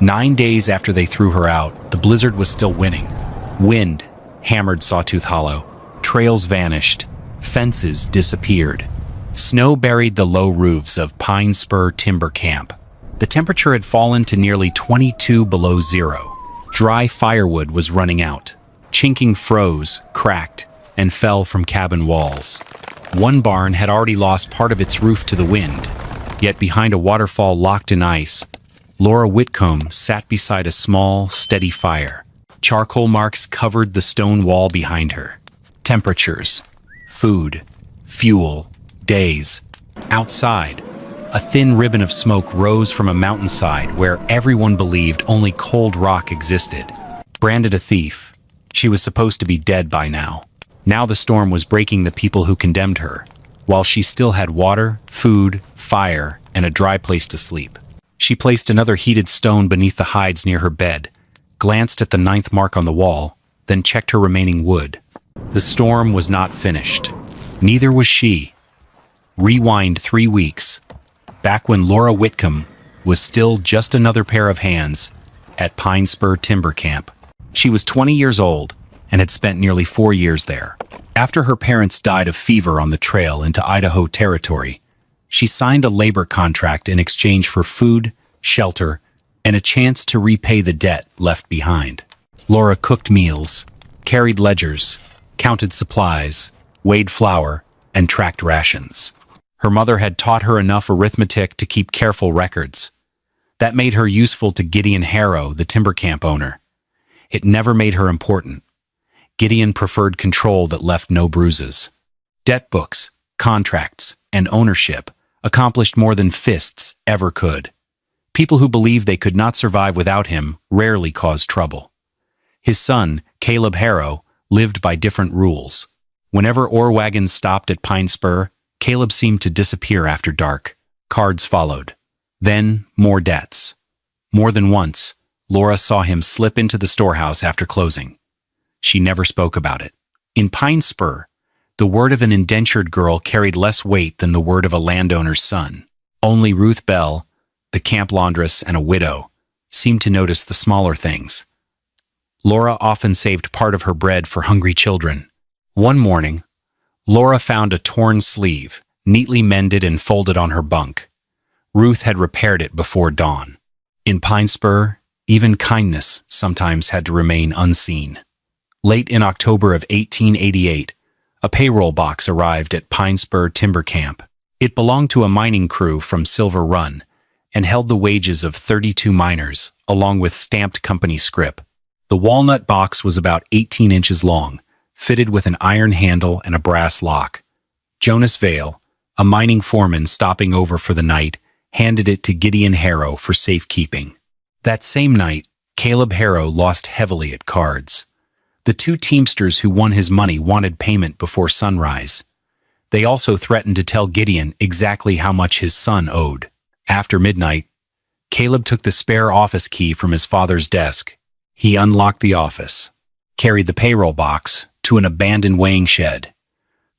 9 days after they threw her out, the blizzard was still winning. Wind hammered Sawtooth Hollow. Trails vanished. Fences disappeared. Snow buried the low roofs of Pine Spur Timber Camp. The temperature had fallen to nearly 22 below zero. Dry firewood was running out. Chinking froze, cracked, and fell from cabin walls. One barn had already lost part of its roof to the wind. Yet behind a waterfall locked in ice, Laura Whitcomb sat beside a small, steady fire. Charcoal marks covered the stone wall behind her. Temperatures, food, fuel, days. Outside, a thin ribbon of smoke rose from a mountainside where everyone believed only cold rock existed. Branded a thief, she was supposed to be dead by now. Now the storm was breaking the people who condemned her, while she still had water, food, fire, and a dry place to sleep. She placed another heated stone beneath the hides near her bed, glanced at the 9th mark on the wall, then checked her remaining wood. The storm was not finished. Neither was she. Rewind 3 weeks, back when Laura Whitcomb was still just another pair of hands at Pine Spur Timber Camp. She was 20 years old and had spent nearly 4 years there. After her parents died of fever on the trail into Idaho territory, she signed a labor contract in exchange for food, shelter, and a chance to repay the debt left behind. Laura cooked meals, carried ledgers, counted supplies, weighed flour, and tracked rations. Her mother had taught her enough arithmetic to keep careful records. That made her useful to Gideon Harrow, the timber camp owner. It never made her important. Gideon preferred control that left no bruises. Debt books, contracts, and ownership accomplished more than fists ever could. People who believed they could not survive without him rarely caused trouble. His son, Caleb Harrow, lived by different rules. Whenever ore wagons stopped at Pine Spur, Caleb seemed to disappear after dark. Cards followed. Then, more debts. More than once, Laura saw him slip into the storehouse after closing. She never spoke about it. In Pine Spur, the word of an indentured girl carried less weight than the word of a landowner's son. Only Ruth Bell, the camp laundress and a widow, seemed to notice the smaller things. Laura often saved part of her bread for hungry children. One morning, Laura found a torn sleeve, neatly mended and folded on her bunk. Ruth had repaired it before dawn. In Pine Spur, even kindness sometimes had to remain unseen. Late in October of 1888, a payroll box arrived at Pine Spur Timber Camp. It belonged to a mining crew from Silver Run and held the wages of 32 miners, along with stamped company scrip. The walnut box was about 18 inches long, fitted with an iron handle and a brass lock. Jonas Vale, a mining foreman stopping over for the night, handed it to Gideon Harrow for safekeeping. That same night, Caleb Harrow lost heavily at cards. The 2 teamsters who won his money wanted payment before sunrise. They also threatened to tell Gideon exactly how much his son owed. After midnight, Caleb took the spare office key from his father's desk. He unlocked the office, carried the payroll box to an abandoned weighing shed.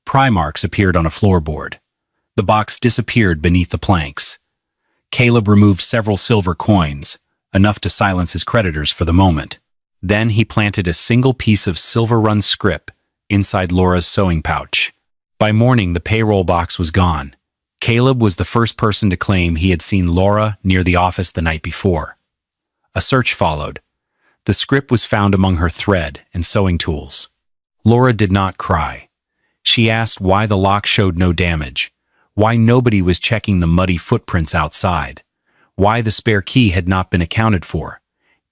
Pry marks appeared on a floorboard. The box disappeared beneath the planks. Caleb removed several silver coins, enough to silence his creditors for the moment. Then he planted a single piece of Silver Run scrip inside Laura's sewing pouch. By morning, the payroll box was gone. Caleb was the first person to claim he had seen Laura near the office the night before. A search followed. The scrip was found among her thread and sewing tools. Laura did not cry. She asked why the lock showed no damage, why nobody was checking the muddy footprints outside, why the spare key had not been accounted for.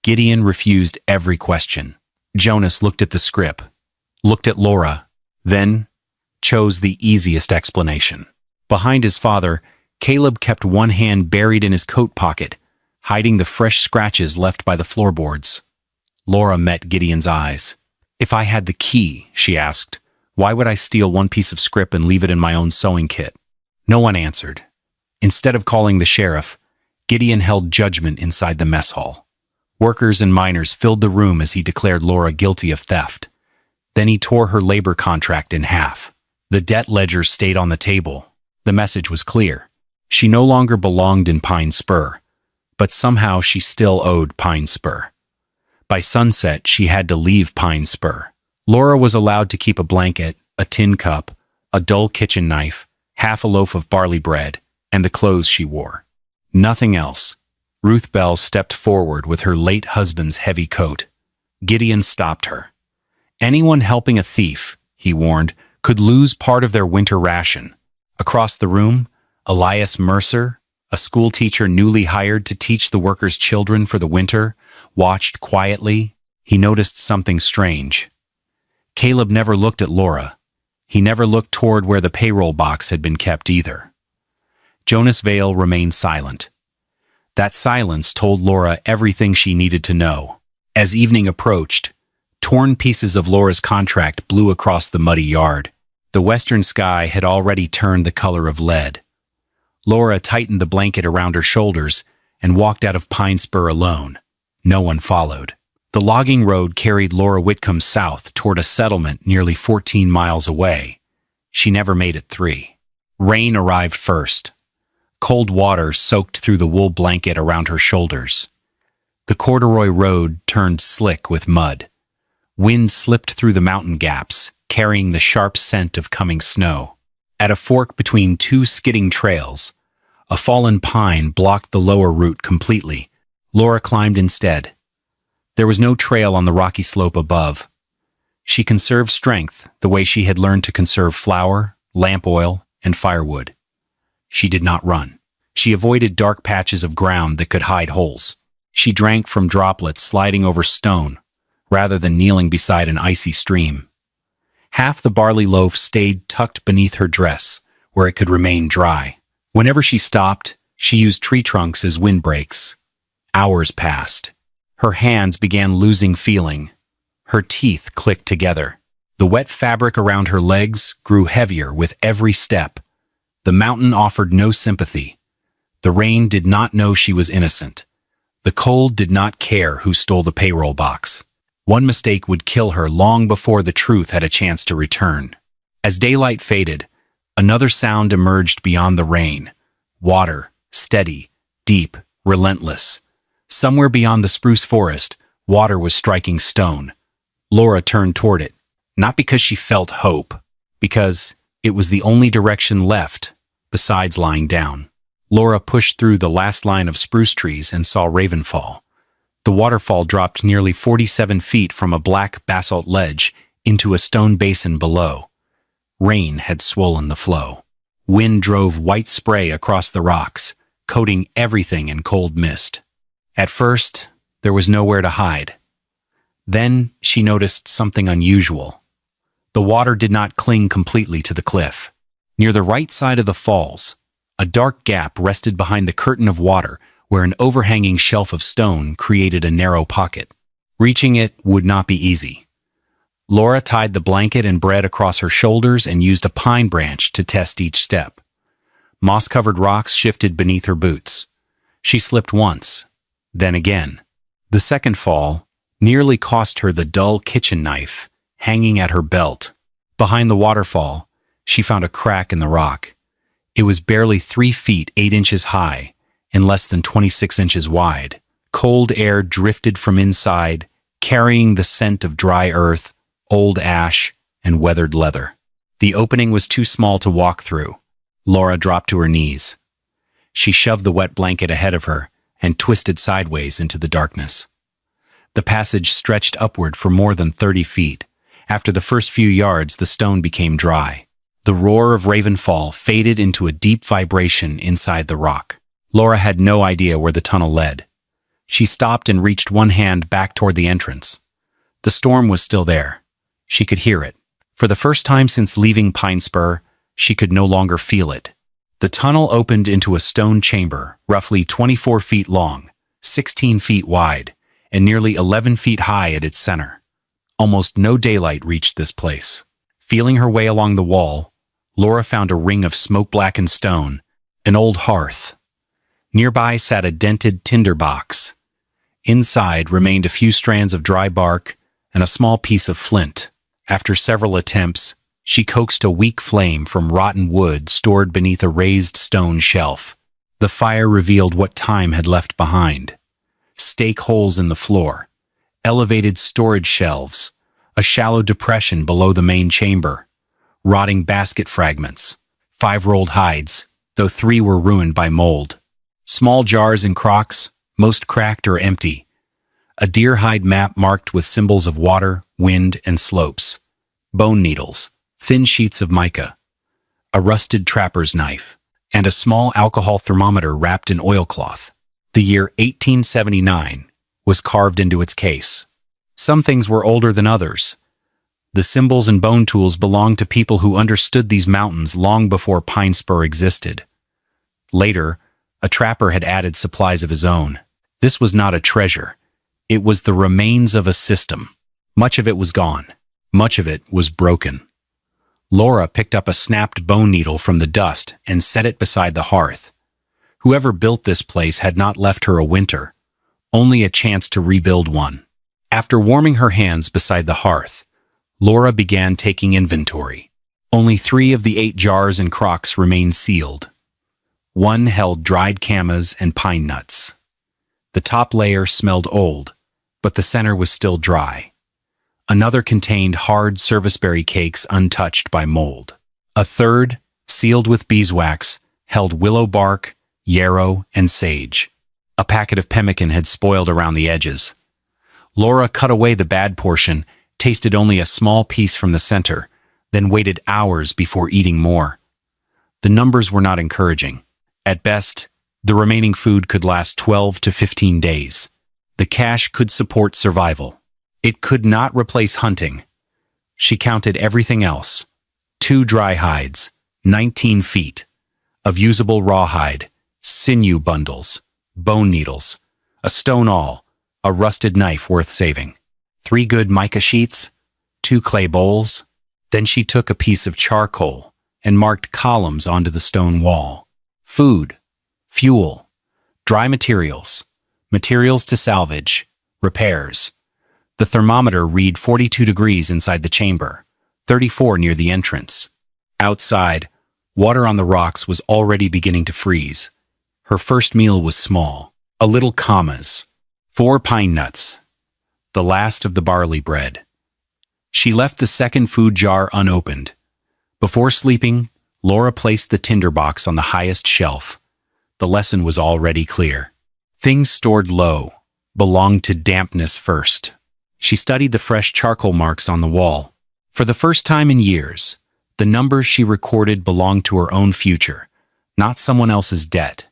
Gideon refused every question. Jonas looked at the scrip, looked at Laura, then chose the easiest explanation. Behind his father, Caleb kept one hand buried in his coat pocket, hiding the fresh scratches left by the floorboards. Laura met Gideon's eyes. "If I had the key," she asked, "why would I steal one piece of scrip and leave it in my own sewing kit?" No one answered. Instead of calling the sheriff, Gideon held judgment inside the mess hall. Workers and miners filled the room as he declared Laura guilty of theft. Then he tore her labor contract in half. The debt ledger stayed on the table. The message was clear. She no longer belonged in Pine Spur. but somehow she still owed Pine Spur. By sunset, she had to leave Pine Spur. Laura was allowed to keep a blanket, a tin cup, a dull kitchen knife, half a loaf of barley bread, and the clothes she wore. Nothing else. Ruth Bell stepped forward with her late husband's heavy coat. Gideon stopped her. Anyone helping a thief, he warned, could lose part of their winter ration. Across the room, Elias Mercer, a schoolteacher newly hired to teach the workers' children for the winter, watched quietly. He noticed something strange. Caleb never looked at Laura. He never looked toward where the payroll box had been kept either. Jonas Vale remained silent. That silence told Laura everything she needed to know. As evening approached, torn pieces of Laura's contract blew across the muddy yard. The western sky had already turned the color of lead. Laura tightened the blanket around her shoulders and walked out of Pine Spur alone. No one followed. The logging road carried Laura Whitcomb south toward a settlement nearly 14 miles away. She never made it 3. Rain arrived first. Cold water soaked through the wool blanket around her shoulders. The corduroy road turned slick with mud. Wind slipped through the mountain gaps, carrying the sharp scent of coming snow. At a fork between 2 skidding trails, a fallen pine blocked the lower route completely. Laura climbed instead. There was no trail on the rocky slope above. She conserved strength the way she had learned to conserve flour, lamp oil, and firewood. She did not run. She avoided dark patches of ground that could hide holes. She drank from droplets sliding over stone, rather than kneeling beside an icy stream. Half the barley loaf stayed tucked beneath her dress, where it could remain dry. Whenever she stopped, she used tree trunks as windbreaks. Hours passed. Her hands began losing feeling. Her teeth clicked together. The wet fabric around her legs grew heavier with every step. The mountain offered no sympathy. The rain did not know she was innocent. The cold did not care who stole the payroll box. One mistake would kill her long before the truth had a chance to return. As daylight faded, another sound emerged beyond the rain. Water, steady, deep, relentless. Somewhere beyond the spruce forest, water was striking stone. Laura turned toward it, not because she felt hope, because it was the only direction left, besides lying down. Laura pushed through the last line of spruce trees and saw Ravenfall. The waterfall dropped nearly 47 feet from a black basalt ledge into a stone basin below. Rain had swollen the flow. Wind drove white spray across the rocks, coating everything in cold mist. At first, there was nowhere to hide. Then she noticed something unusual. The water did not cling completely to the cliff. Near the right side of the falls, a dark gap rested behind the curtain of water where an overhanging shelf of stone created a narrow pocket. Reaching it would not be easy. Laura tied the blanket and bread across her shoulders and used a pine branch to test each step. Moss-covered rocks shifted beneath her boots. She slipped once, then again. The second fall nearly cost her the dull kitchen knife hanging at her belt. Behind the waterfall, she found a crack in the rock. It was barely 3 feet 8 inches high and less than 26 inches wide. Cold air drifted from inside, carrying the scent of dry earth, old ash, and weathered leather. The opening was too small to walk through. Laura dropped to her knees. She shoved the wet blanket ahead of her and twisted sideways into the darkness. The passage stretched upward for more than 30 feet. After the first few yards, the stone became dry. The roar of Ravenfall faded into a deep vibration inside the rock. Laura had no idea where the tunnel led. She stopped and reached one hand back toward the entrance. The storm was still there. She could hear it. For the first time since leaving Pine Spur, she could no longer feel it. The tunnel opened into a stone chamber, roughly 24 feet long, 16 feet wide, and nearly 11 feet high at its center. Almost no daylight reached this place. Feeling her way along the wall, Laura found a ring of smoke-blackened stone, an old hearth. Nearby sat a dented tinder box. Inside remained a few strands of dry bark and a small piece of flint. After several attempts, she coaxed a weak flame from rotten wood stored beneath a raised stone shelf. The fire revealed what time had left behind. Stake holes in the floor, elevated storage shelves, a shallow depression below the main chamber, rotting basket fragments, 5 rolled hides, though 3 were ruined by mold. Small jars and crocks, most cracked or empty. A deer hide map marked with symbols of water, wind, and slopes. Bone needles, thin sheets of mica. A rusted trapper's knife, and a small alcohol thermometer wrapped in oilcloth. The year 1879 was carved into its case. Some things were older than others. The symbols and bone tools belonged to people who understood these mountains long before pine spur existed. Later, a trapper had added supplies of his own. This was not a treasure. It was the remains of a system. Much of it was gone. Much of it was broken. Laura picked up a snapped bone needle from the dust and set it beside the hearth. Whoever built this place had not left her a winter, only a chance to rebuild one. After warming her hands beside the hearth, Laura began taking inventory. Only 3 of the 8 jars and crocks remained sealed. One held dried camas and pine nuts. The top layer smelled old, but the center was still dry. Another contained hard serviceberry cakes untouched by mold. A third, sealed with beeswax, held willow bark, yarrow, and sage. A packet of pemmican had spoiled around the edges. Laura cut away the bad portion, tasted only a small piece from the center, then waited hours before eating more. The numbers were not encouraging. At best, the remaining food could last 12 to 15 days. The cache could support survival. It could not replace hunting. She counted everything else. 2 dry hides, 19 feet, of usable rawhide, sinew bundles, bone needles, a stone awl, a rusted knife worth saving, 3 good mica sheets, 2 clay bowls. Then she took a piece of charcoal and marked columns onto the stone wall. Food, fuel, dry materials, materials to salvage, repairs. The thermometer read 42 degrees inside the chamber, 34 near the entrance. Outside, water on the rocks was already beginning to freeze. Her first meal was small, a little camas, 4 pine nuts, the last of the barley bread. She left the second food jar unopened. Before sleeping, Laura placed the tinderbox on the highest shelf. The lesson was already clear. Things stored low belonged to dampness first. She studied the fresh charcoal marks on the wall. For the first time in years, the numbers she recorded belonged to her own future, not someone else's debt.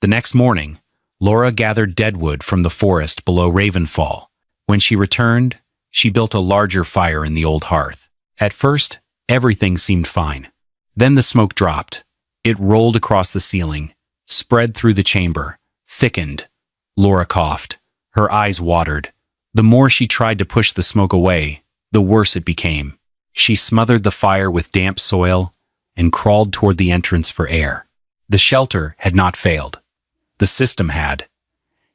The next morning, Laura gathered deadwood from the forest below Ravenfall. When she returned, she built a larger fire in the old hearth. At first, everything seemed fine. Then the smoke dropped. It rolled across the ceiling, spread through the chamber, thickened. Laura coughed. Her eyes watered. The more she tried to push the smoke away, the worse it became. She smothered the fire with damp soil and crawled toward the entrance for air. The shelter had not failed. The system had.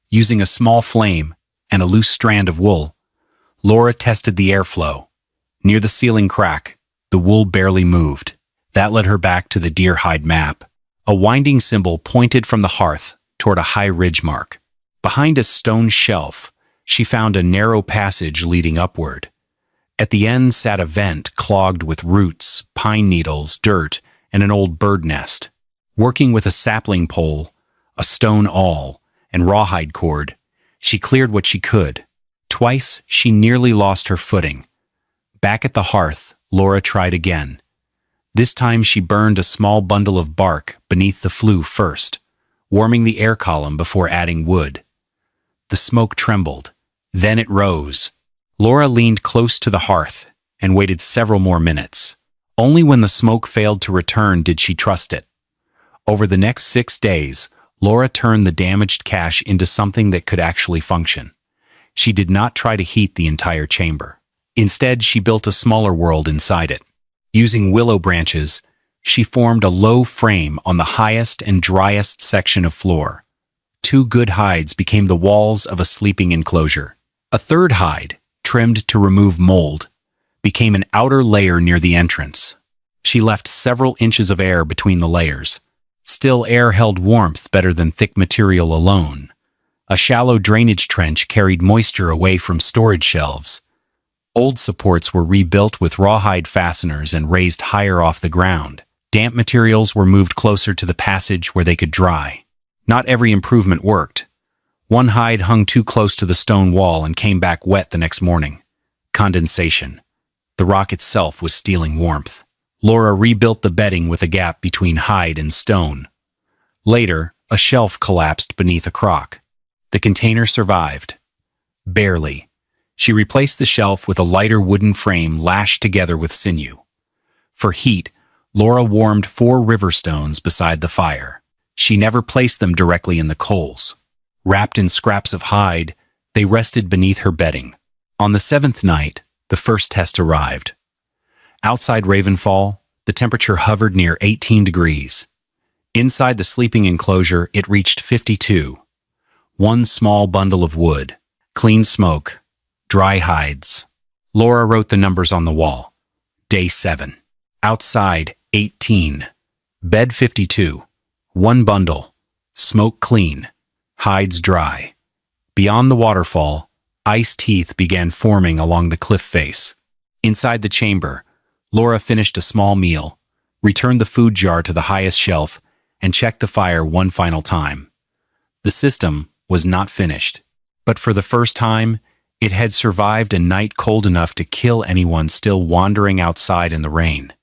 Using a small flame and a loose strand of wool, Laura tested the airflow. Near the ceiling crack, the wool barely moved. That led her back to the deer hide map. A winding symbol pointed from the hearth toward a high ridge mark. Behind a stone shelf, she found a narrow passage leading upward. At the end sat a vent clogged with roots, pine needles, dirt, and an old bird nest. Working with a sapling pole, a stone awl, and rawhide cord, she cleared what she could. Twice, she nearly lost her footing. Back at the hearth, Laura tried again. This time she burned a small bundle of bark beneath the flue first, warming the air column before adding wood. The smoke trembled. Then it rose. Laura leaned close to the hearth and waited several more minutes. Only when the smoke failed to return did she trust it. Over the next 6 days, Laura turned the damaged cache into something that could actually function. She did not try to heat the entire chamber. Instead, she built a smaller world inside it. Using willow branches, she formed a low frame on the highest and driest section of floor. 2 good hides became the walls of a sleeping enclosure. A third hide, trimmed to remove mold, became an outer layer near the entrance. She left several inches of air between the layers. Still, air held warmth better than thick material alone. A shallow drainage trench carried moisture away from storage shelves. Old supports were rebuilt with rawhide fasteners and raised higher off the ground. Damp materials were moved closer to the passage where they could dry. Not every improvement worked. One hide hung too close to the stone wall and came back wet the next morning. Condensation. The rock itself was stealing warmth. Laura rebuilt the bedding with a gap between hide and stone. Later, a shelf collapsed beneath a crock. The container survived. Barely. She replaced the shelf with a lighter wooden frame lashed together with sinew. For heat, Laura warmed 4 river stones beside the fire. She never placed them directly in the coals. Wrapped in scraps of hide, they rested beneath her bedding. On the 7th night, the first test arrived. Outside Ravenfall, the temperature hovered near 18 degrees. Inside the sleeping enclosure, it reached 52. One small bundle of wood, clean smoke, dry hides. Laura wrote the numbers on the wall. Day 7. Outside, 18. Bed 52. One bundle. Smoke clean. Hides dry. Beyond the waterfall, ice teeth began forming along the cliff face. Inside the chamber, Laura finished a small meal, returned the food jar to the highest shelf, and checked the fire one final time. The system was not finished, but for the first time, it had survived a night cold enough to kill anyone still wandering outside in the rain.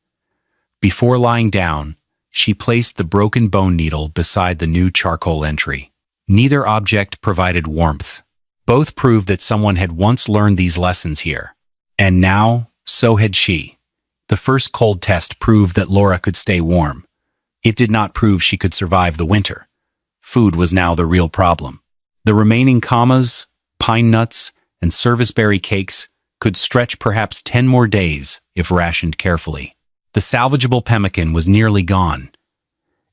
Before lying down, she placed the broken bone needle beside the new charcoal entry. Neither object provided warmth. Both proved that someone had once learned these lessons here. And now, so had she. The first cold test proved that Laura could stay warm. It did not prove she could survive the winter. Food was now the real problem. The remaining commas, pine nuts, and serviceberry cakes could stretch perhaps 10 more days if rationed carefully. The salvageable pemmican was nearly gone.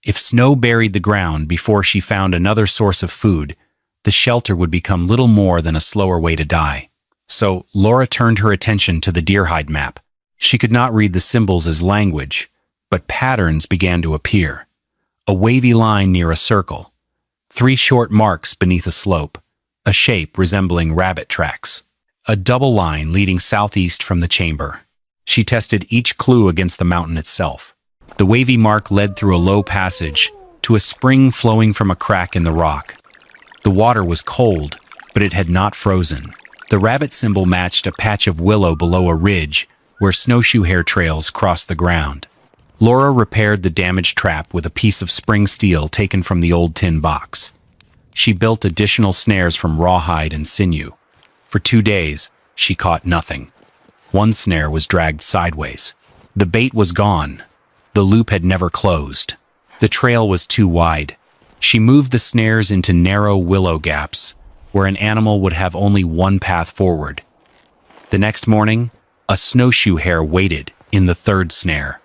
If snow buried the ground before she found another source of food, the shelter would become little more than a slower way to die. So Laura turned her attention to the deerhide map. She could not read the symbols as language, but patterns began to appear. A wavy line near a circle. 3 short marks beneath a slope, a shape resembling rabbit tracks. A double line leading southeast from the chamber. She tested each clue against the mountain itself. The wavy mark led through a low passage to a spring flowing from a crack in the rock. The water was cold, but it had not frozen. The rabbit symbol matched a patch of willow below a ridge where snowshoe hair trails crossed the ground. Laura repaired the damaged trap with a piece of spring steel taken from the old tin box. She built additional snares from rawhide and sinew. For 2 days, she caught nothing. One snare was dragged sideways. The bait was gone. The loop had never closed. The trail was too wide. She moved the snares into narrow willow gaps, where an animal would have only one path forward. The next morning, a snowshoe hare waited in the 3rd snare.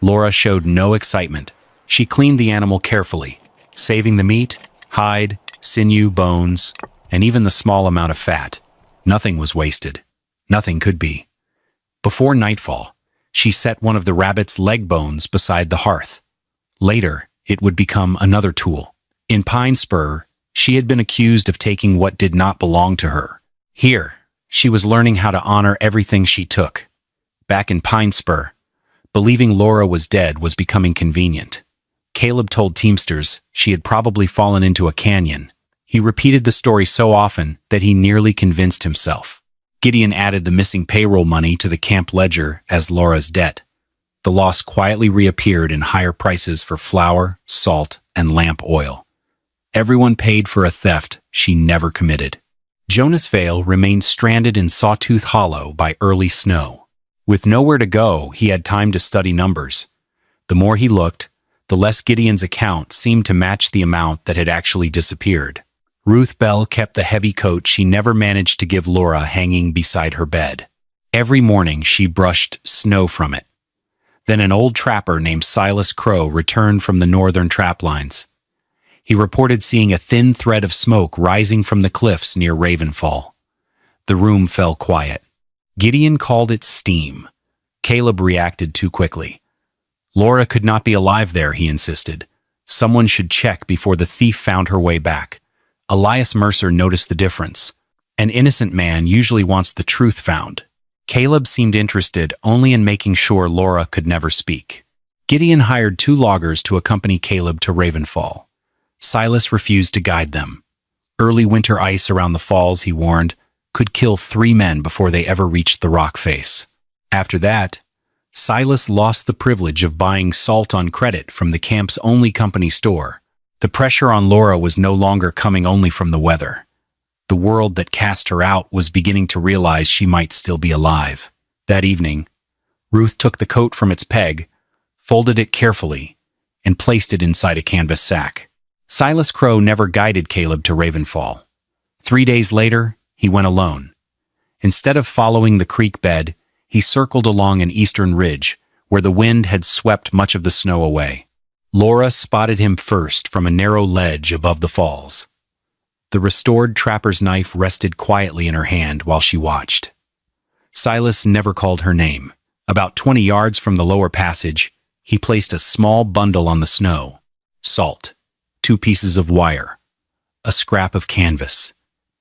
Laura showed no excitement. She cleaned the animal carefully, saving the meat, hide, sinew, bones, and even the small amount of fat. Nothing was wasted. Nothing could be. Before nightfall, she set one of the rabbit's leg bones beside the hearth. Later, it would become another tool. In Pine Spur, she had been accused of taking what did not belong to her. Here, she was learning how to honor everything she took. Back in Pine Spur, believing Laura was dead was becoming convenient. Caleb told Teamsters she had probably fallen into a canyon. He repeated the story so often that he nearly convinced himself. Gideon added the missing payroll money to the camp ledger as Laura's debt. The loss quietly reappeared in higher prices for flour, salt, and lamp oil. Everyone paid for a theft she never committed. Jonas Vale remained stranded in Sawtooth Hollow by early snow. With nowhere to go, he had time to study numbers. The more he looked, the less Gideon's account seemed to match the amount that had actually disappeared. Ruth Bell kept the heavy coat she never managed to give Laura hanging beside her bed. Every morning she brushed snow from it. Then an old trapper named Silas Crow returned from the northern trap lines. He reported seeing a thin thread of smoke rising from the cliffs near Ravenfall. The room fell quiet. Gideon called it steam. Caleb reacted too quickly. Laura could not be alive there, he insisted. Someone should check before the thief found her way back. Elias Mercer noticed the difference. An innocent man usually wants the truth found. Caleb seemed interested only in making sure Laura could never speak. Gideon hired 2 loggers to accompany Caleb to Ravenfall. Silas refused to guide them. Early winter ice around the falls, he warned, could kill 3 men before they ever reached the rock face. After that, Silas lost the privilege of buying salt on credit from the camp's only company store. The pressure on Laura was no longer coming only from the weather. The world that cast her out was beginning to realize she might still be alive. That evening, Ruth took the coat from its peg, folded it carefully, and placed it inside a canvas sack. Silas Crow never guided Caleb to Ravenfall. 3 days later, he went alone. Instead of following the creek bed, he circled along an eastern ridge, where the wind had swept much of the snow away. Laura spotted him first from a narrow ledge above the falls. The restored trapper's knife rested quietly in her hand while she watched. Silas never called her name. About 20 yards from the lower passage, he placed a small bundle on the snow. Salt, 2 pieces of wire, a scrap of canvas.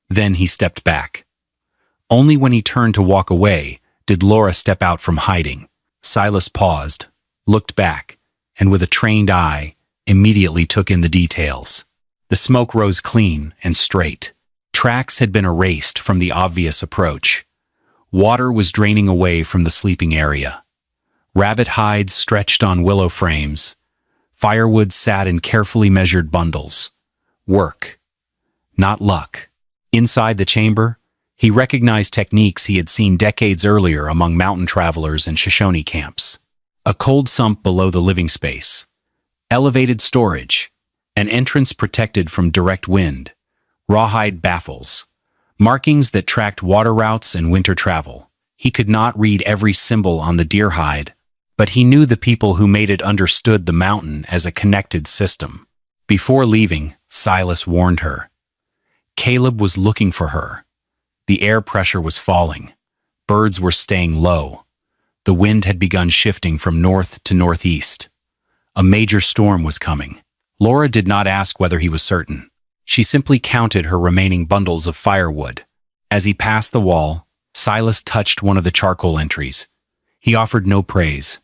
Then he stepped back. Only when he turned to walk away did Laura step out from hiding. Silas paused, looked back, and with a trained eye, immediately took in the details. The smoke rose clean and straight. Tracks had been erased from the obvious approach. Water was draining away from the sleeping area. Rabbit hides stretched on willow frames. Firewood sat in carefully measured bundles. Work, not luck. Inside the chamber, he recognized techniques he had seen decades earlier among mountain travelers and Shoshone camps. A cold sump below the living space. Elevated storage. An entrance protected from direct wind. Rawhide baffles. Markings that tracked water routes and winter travel. He could not read every symbol on the deer hide, but he knew the people who made it understood the mountain as a connected system. Before leaving, Silas warned her. Caleb was looking for her. The air pressure was falling. Birds were staying low. The wind had begun shifting from north to northeast. A major storm was coming. Laura did not ask whether he was certain. She simply counted her remaining bundles of firewood. As he passed the wall, Silas touched one of the charcoal entries. He offered no praise.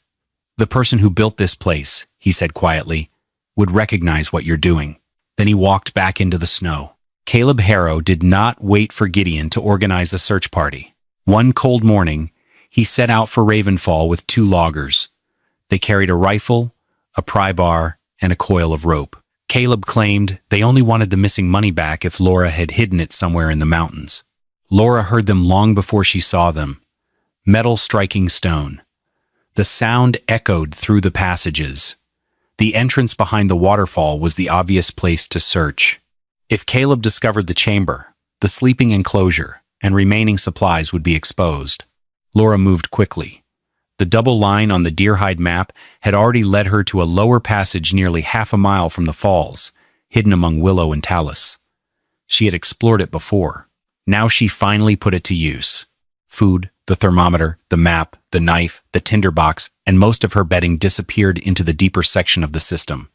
"The person who built this place," he said quietly, "would recognize what you're doing." Then he walked back into the snow. Caleb Harrow did not wait for Gideon to organize a search party. One cold morning, he set out for Ravenfall with 2 loggers. They carried a rifle, a pry bar, and a coil of rope. Caleb claimed they only wanted the missing money back if Laura had hidden it somewhere in the mountains. Laura heard them long before she saw them. Metal striking stone. The sound echoed through the passages. The entrance behind the waterfall was the obvious place to search. If Caleb discovered the chamber, the sleeping enclosure, and remaining supplies would be exposed. Laura moved quickly. The double line on the deerhide map had already led her to a lower passage nearly half a mile from the falls, hidden among willow and talus. She had explored it before. Now she finally put it to use. Food, the thermometer, the map, the knife, the tinderbox, and most of her bedding disappeared into the deeper section of the system.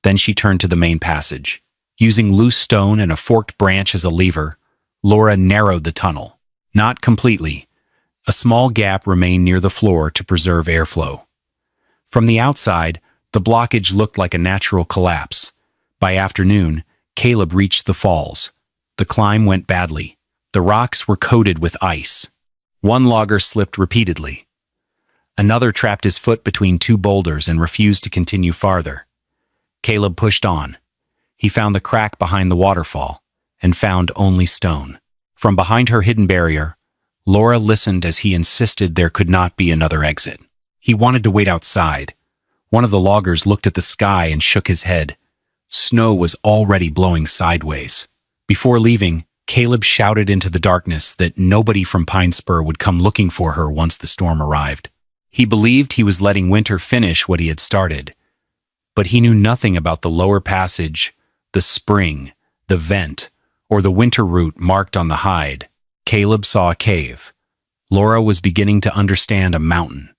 Then she turned to the main passage. Using loose stone and a forked branch as a lever, Laura narrowed the tunnel. Not completely. A small gap remained near the floor to preserve airflow. From the outside, the blockage looked like a natural collapse. By afternoon, Caleb reached the falls. The climb went badly. The rocks were coated with ice. One logger slipped repeatedly. Another trapped his foot between 2 boulders and refused to continue farther. Caleb pushed on. He found the crack behind the waterfall, and found only stone. From behind her hidden barrier, Laura listened as he insisted there could not be another exit. He wanted to wait outside. One of the loggers looked at the sky and shook his head. Snow was already blowing sideways. Before leaving, Caleb shouted into the darkness that nobody from Pine Spur would come looking for her once the storm arrived. He believed he was letting winter finish what he had started. But he knew nothing about the lower passage, the spring, the vent, or the winter route marked on the hide. Caleb saw a cave. Laura was beginning to understand a mountain.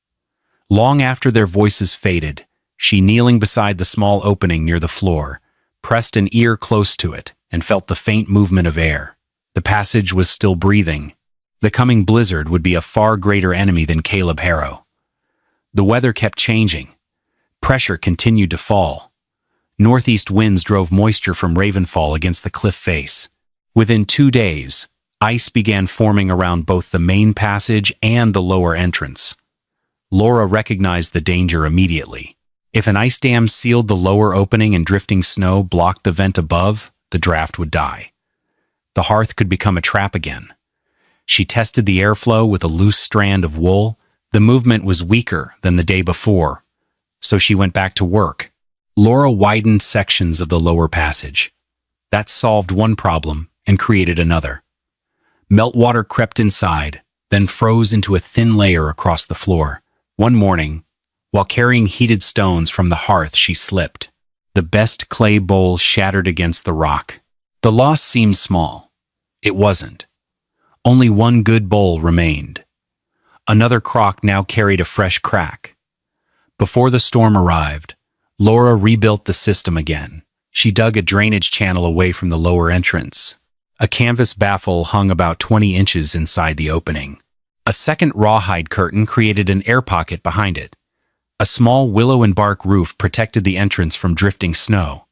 Long after their voices faded, She, kneeling beside the small opening near the floor, pressed an ear close to it and felt the faint movement of air. The passage was still breathing. The coming blizzard would be a far greater enemy than Caleb Harrow. The weather kept changing. Pressure continued to fall. Northeast winds drove moisture from Ravenfall against the cliff face. Within 2 days, ice began forming around both the main passage and the lower entrance. Laura recognized the danger immediately. If an ice dam sealed the lower opening and drifting snow blocked the vent above, the draft would die. The hearth could become a trap again. She tested the airflow with a loose strand of wool. The movement was weaker than the day before, so she went back to work. Laura widened sections of the lower passage. That solved one problem and created another. Meltwater crept inside, then froze into a thin layer across the floor. One morning, while carrying heated stones from the hearth, she slipped. The best clay bowl shattered against the rock. The loss seemed small. It wasn't. Only one good bowl remained. Another crock now carried a fresh crack. Before the storm arrived, Laura rebuilt the system again. She dug a drainage channel away from the lower entrance. A canvas baffle hung about 20 inches inside the opening. A second rawhide curtain created an air pocket behind it. A small willow and bark roof protected the entrance from drifting snow.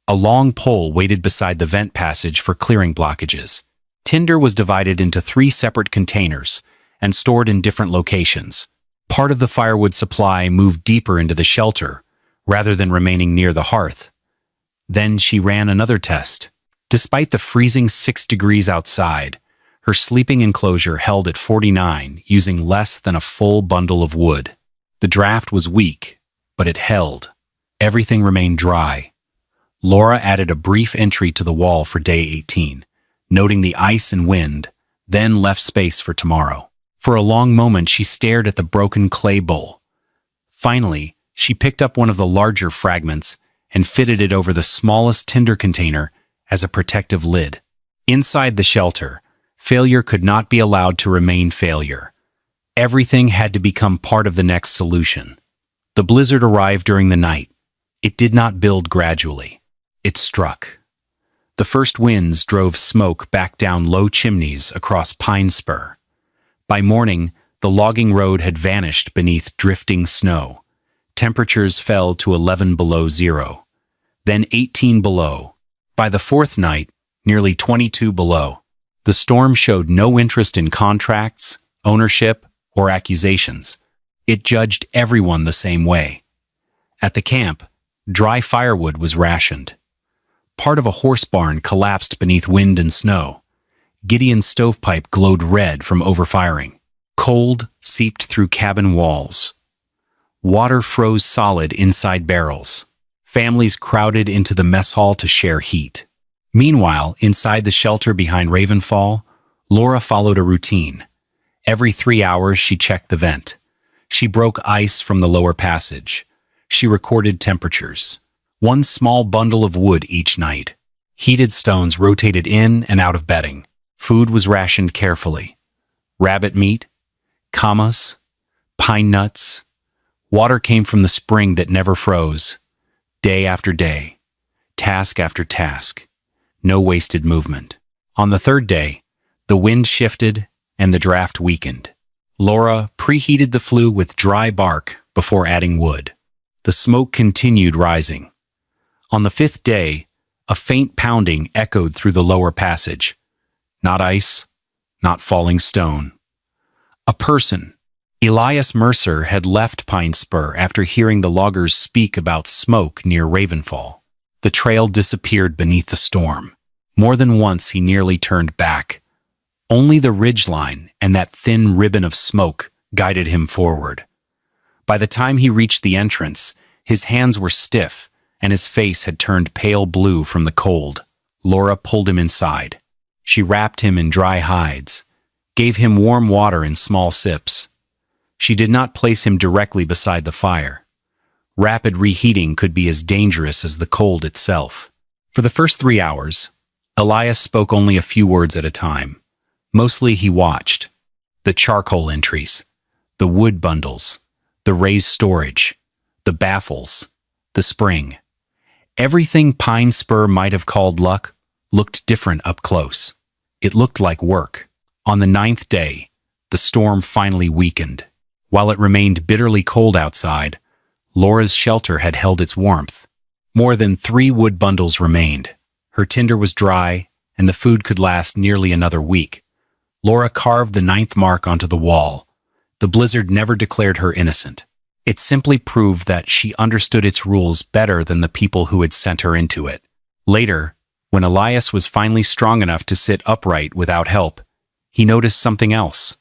A long pole waited beside the vent passage for clearing blockages. Tinder was divided into 3 separate containers and stored in different locations. Part of the firewood supply moved deeper into the shelter, rather than remaining near the hearth. Then she ran another test. Despite the freezing 6 degrees outside, her sleeping enclosure held at 49, using less than a full bundle of wood. The draft was weak, but it held. Everything remained dry. Laura added a brief entry to the wall for day 18, noting the ice and wind, then left space for tomorrow. For a long moment, she stared at the broken clay bowl. Finally, she picked up one of the larger fragments and fitted it over the smallest tinder container as a protective lid. Inside the shelter, failure could not be allowed to remain failure. Everything had to become part of the next solution. The blizzard arrived during the night. It did not build gradually. It struck. The first winds drove smoke back down low chimneys across Pine Spur. By morning, the logging road had vanished beneath drifting snow. Temperatures fell to 11 below zero, then 18 below. By the 4th night, nearly 22 below. The storm showed no interest in contracts, ownership, or accusations. It judged everyone the same way. At the camp, dry firewood was rationed. Part of a horse barn collapsed beneath wind and snow. Gideon's stovepipe glowed red from overfiring. Cold seeped through cabin walls. Water froze solid inside barrels. Families crowded into the mess hall to share heat. Meanwhile, inside the shelter behind Ravenfall, Laura followed a routine. Every 3 hours, she checked the vent. She broke ice from the lower passage. She recorded temperatures. One small bundle of wood each night. Heated stones rotated in and out of bedding. Food was rationed carefully. Rabbit meat, camas, pine nuts. Water came from the spring that never froze. Day after day, task after task. No wasted movement. On the 3rd day, the wind shifted and the draft weakened. Laura preheated the flue with dry bark before adding wood. The smoke continued rising. On the 5th day, a faint pounding echoed through the lower passage. Not ice, not falling stone. A person. Elias Mercer had left Pine Spur after hearing the loggers speak about smoke near Ravenfall. The trail disappeared beneath the storm. More than once he nearly turned back. Only the ridgeline and that thin ribbon of smoke guided him forward. By the time he reached the entrance, his hands were stiff and his face had turned pale blue from the cold. Laura pulled him inside. She wrapped him in dry hides, gave him warm water in small sips. She did not place him directly beside the fire. Rapid reheating could be as dangerous as the cold itself. For the first 3 hours, Elias spoke only a few words at a time. Mostly he watched. The charcoal entries, the wood bundles, the raised storage, the the baffles, the spring. Everything Pine Spur might have called luck looked different up close. It looked like work. On the 9th day, the storm finally weakened. While it remained bitterly cold outside, Laura's shelter had held its warmth. More than 3 wood bundles remained. Her tinder was dry, and the food could last nearly another week. Laura carved the 9th mark onto the wall. The blizzard never declared her innocent. It simply proved that she understood its rules better than the people who had sent her into it. Later, when Elias was finally strong enough to sit upright without help, he noticed something else.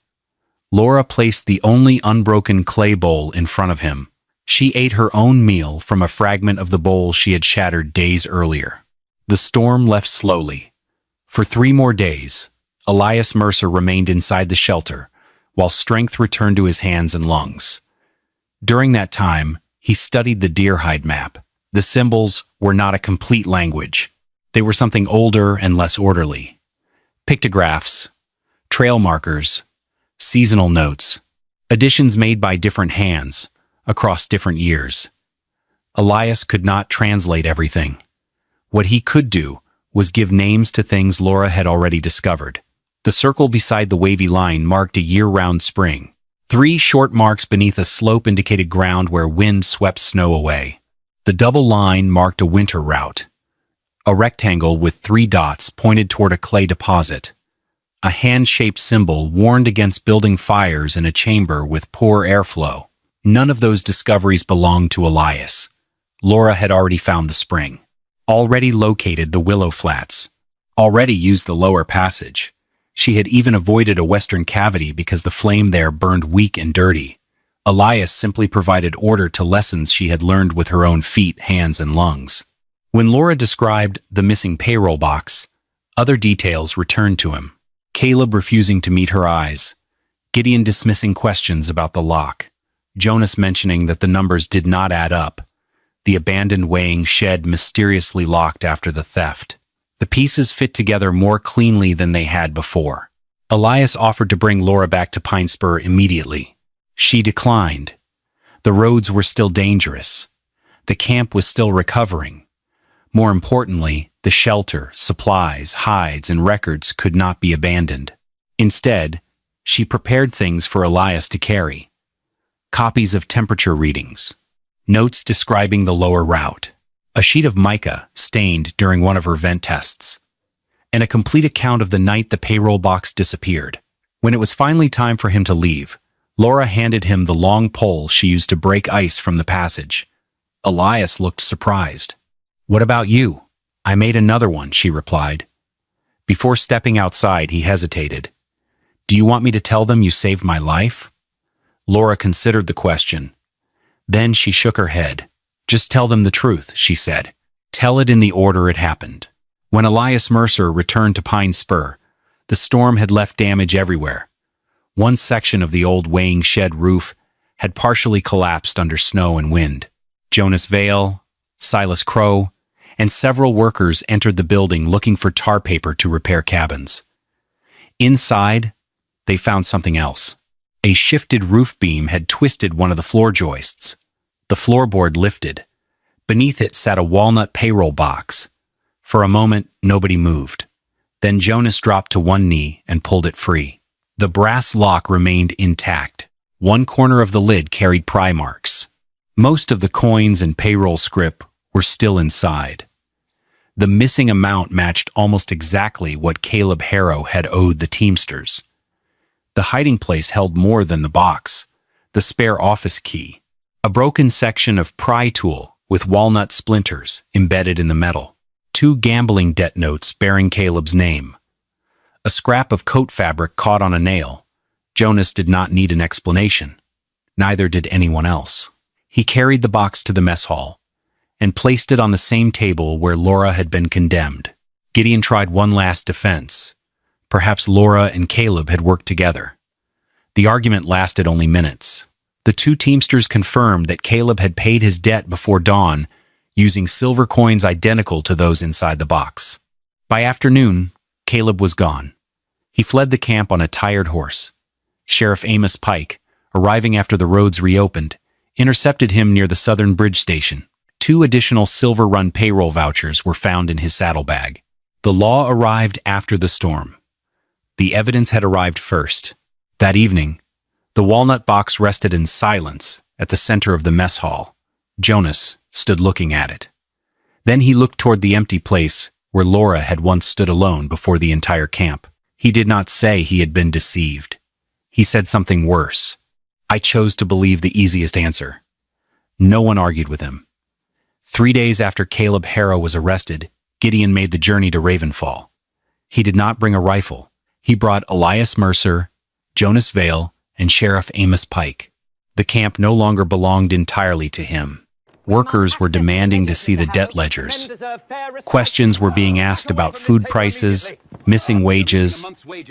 Laura placed the only unbroken clay bowl in front of him. She ate her own meal from a fragment of the bowl she had shattered days earlier. The storm left slowly. For 3 more days, Elias Mercer remained inside the shelter, while strength returned to his hands and lungs. During that time, he studied the deerhide map. The symbols were not a complete language. They were something older and less orderly. Pictographs, trail markers, seasonal notes, additions made by different hands across different years. Elias could not translate everything. What he could do was give names to things Laura had already discovered. The circle beside the wavy line marked a year-round spring. 3 short marks beneath a slope indicated ground where wind swept snow away. The double line marked a winter route. A rectangle with 3 dots pointed toward a clay deposit. A hand-shaped symbol warned against building fires in a chamber with poor airflow. None of those discoveries belonged to Elias. Laura had already found the spring, already located the willow flats, already used the lower passage. She had even avoided a western cavity because the flame there burned weak and dirty. Elias simply provided order to lessons she had learned with her own feet, hands, and lungs. When Laura described the missing payroll box, other details returned to him. Caleb refusing to meet her eyes, Gideon dismissing questions about the lock, Jonas mentioning that the numbers did not add up, the abandoned weighing shed mysteriously locked after the theft. The pieces fit together more cleanly than they had before. Elias offered to bring Laura back to Pine Spur immediately. She declined. The roads were still dangerous. The camp was still recovering. More importantly, the shelter, supplies, hides, and records could not be abandoned. Instead, she prepared things for Elias to carry. Copies of temperature readings, notes describing the lower route, a sheet of mica stained during one of her vent tests, and a complete account of the night the payroll box disappeared. When it was finally time for him to leave, Laura handed him the long pole she used to break ice from the passage. Elias looked surprised. "What about you?" "I made another one," she replied. Before stepping outside, he hesitated. "Do you want me to tell them you saved my life?" Laura considered the question. Then she shook her head. "Just tell them the truth," she said. "Tell it in the order it happened." When Elias Mercer returned to Pine Spur, the storm had left damage everywhere. One section of the old weighing shed roof had partially collapsed under snow and wind. Jonas Vale, Silas Crow, and several workers entered the building looking for tar paper to repair cabins. Inside, they found something else. A shifted roof beam had twisted one of the floor joists. The floorboard lifted. Beneath it sat a walnut payroll box. For a moment, nobody moved. Then Jonas dropped to one knee and pulled it free. The brass lock remained intact. One corner of the lid carried pry marks. Most of the coins and payroll scrip were still inside. The missing amount matched almost exactly what Caleb Harrow had owed the Teamsters. The hiding place held more than the box, the spare office key, a broken section of pry tool with walnut splinters embedded in the metal, 2 gambling debt notes bearing Caleb's name, a scrap of coat fabric caught on a nail. Jonas did not need an explanation. Neither did anyone else. He carried the box to the mess hall and placed it on the same table where Laura had been condemned. Gideon tried one last defense. Perhaps Laura and Caleb had worked together. The argument lasted only minutes. The 2 Teamsters confirmed that Caleb had paid his debt before dawn using silver coins identical to those inside the box. By afternoon, Caleb was gone. He fled the camp on a tired horse. Sheriff Amos Pike, arriving after the roads reopened, intercepted him near the Southern Bridge Station. 2 additional Silver Run payroll vouchers were found in his saddlebag. The law arrived after the storm. The evidence had arrived first. That evening, the walnut box rested in silence at the center of the mess hall. Jonas stood looking at it. Then he looked toward the empty place where Laura had once stood alone before the entire camp. He did not say he had been deceived. He said something worse. I chose to believe the easiest answer. No one argued with him. 3 days after Caleb Harrow was arrested, Gideon made the journey to Ravenfall. He did not bring a rifle. He brought Elias Mercer, Jonas Vale, and Sheriff Amos Pike. The camp no longer belonged entirely to him. Workers were demanding to see the debt ledgers. Questions were being asked about food prices, missing wages,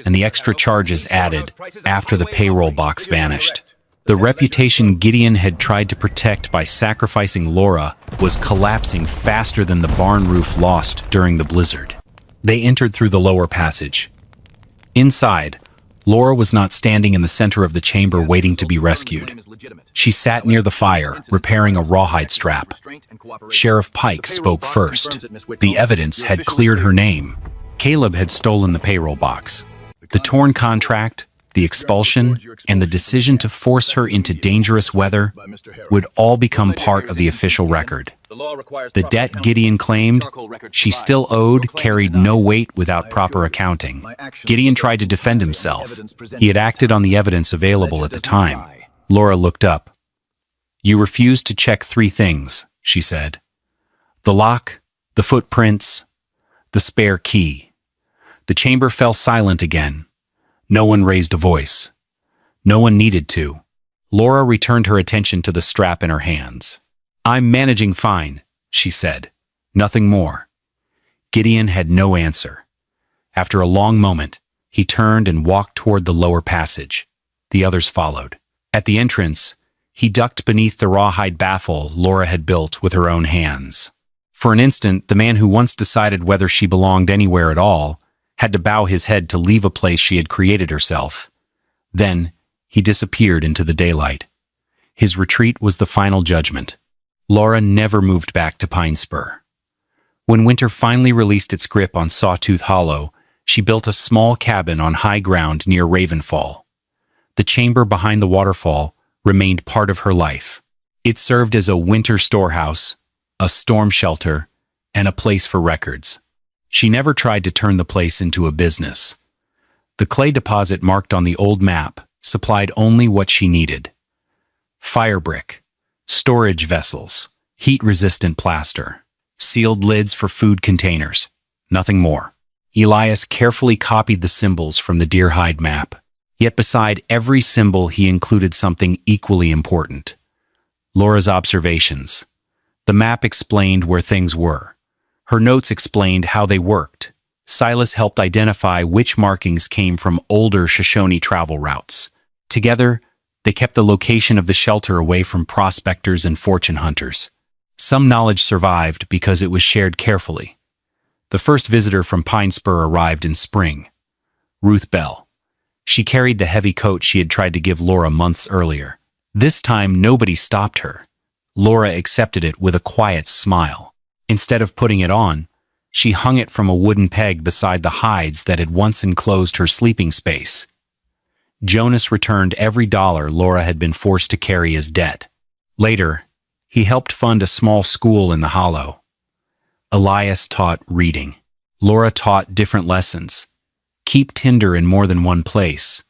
and the extra charges added after the payroll box vanished. The reputation Gideon had tried to protect by sacrificing Laura was collapsing faster than the barn roof lost during the blizzard. They entered through the lower passage. Inside, Laura was not standing in the center of the chamber waiting to be rescued. She sat near the fire, repairing a rawhide strap. Sheriff Pike spoke first. The evidence had cleared her name. Caleb had stolen the payroll box. The torn contract, the expulsion, and the decision to force her into dangerous weather would all become part of the official record. The debt Gideon claimed she still owed carried no weight without proper accounting. Gideon tried to defend himself. He had acted on the evidence available at the time. Laura looked up. "You refused to check 3 things," she said. "The lock, the footprints, the spare key." The chamber fell silent again. No one raised a voice. No one needed to. Laura returned her attention to the strap in her hands. "I'm managing fine," she said. Nothing more. Gideon had no answer. After a long moment, he turned and walked toward the lower passage. The others followed. At the entrance, he ducked beneath the rawhide baffle Laura had built with her own hands. For an instant, the man who once decided whether she belonged anywhere at all had to bow his head to leave a place she had created herself. Then, he disappeared into the daylight. His retreat was the final judgment. Laura never moved back to Pine Spur. When winter finally released its grip on Sawtooth Hollow, she built a small cabin on high ground near Ravenfall. The chamber behind the waterfall remained part of her life. It served as a winter storehouse, a storm shelter, and a place for records. She never tried to turn the place into a business. The clay deposit marked on the old map supplied only what she needed: fire brick, storage vessels, heat-resistant plaster, sealed lids for food containers, nothing more. Elias carefully copied the symbols from the deerhide map. Yet beside every symbol he included something equally important: Laura's observations. The map explained where things were. Her notes explained how they worked. Silas helped identify which markings came from older Shoshone travel routes. Together, they kept the location of the shelter away from prospectors and fortune hunters. Some knowledge survived because it was shared carefully. The first visitor from Pine Spur arrived in spring: Ruth Bell. She carried the heavy coat she had tried to give Laura months earlier. This time, nobody stopped her. Laura accepted it with a quiet smile. Instead of putting it on, she hung it from a wooden peg beside the hides that had once enclosed her sleeping space. Jonas returned every dollar Laura had been forced to carry as debt. Later, he helped fund a small school in the hollow. Elias taught reading. Laura taught different lessons. Keep tinder in more than one place.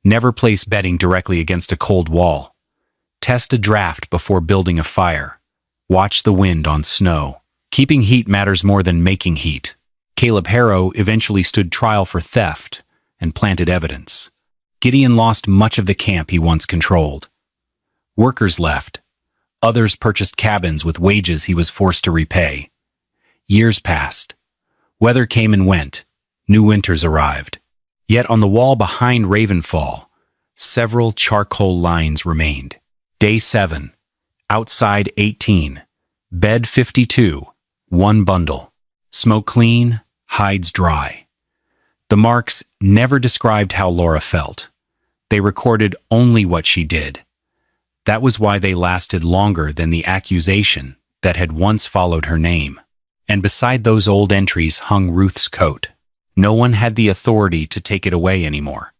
Never place bedding directly against a cold wall. Test a draft before building a fire. Watch the wind on snow. Keeping heat matters more than making heat. Caleb Harrow eventually stood trial for theft and planted evidence. Gideon lost much of the camp he once controlled. Workers left. Others purchased cabins with wages he was forced to repay. Years passed. Weather came and went. New winters arrived. Yet on the wall behind Ravenfall, several charcoal lines remained. Day 7. Outside 18. Bed 52. 1 bundle. Smoke clean, hides dry. The marks never described how Laura felt. They recorded only what she did. That was why they lasted longer than the accusation that had once followed her name. And beside those old entries hung Ruth's coat. No one had the authority to take it away anymore.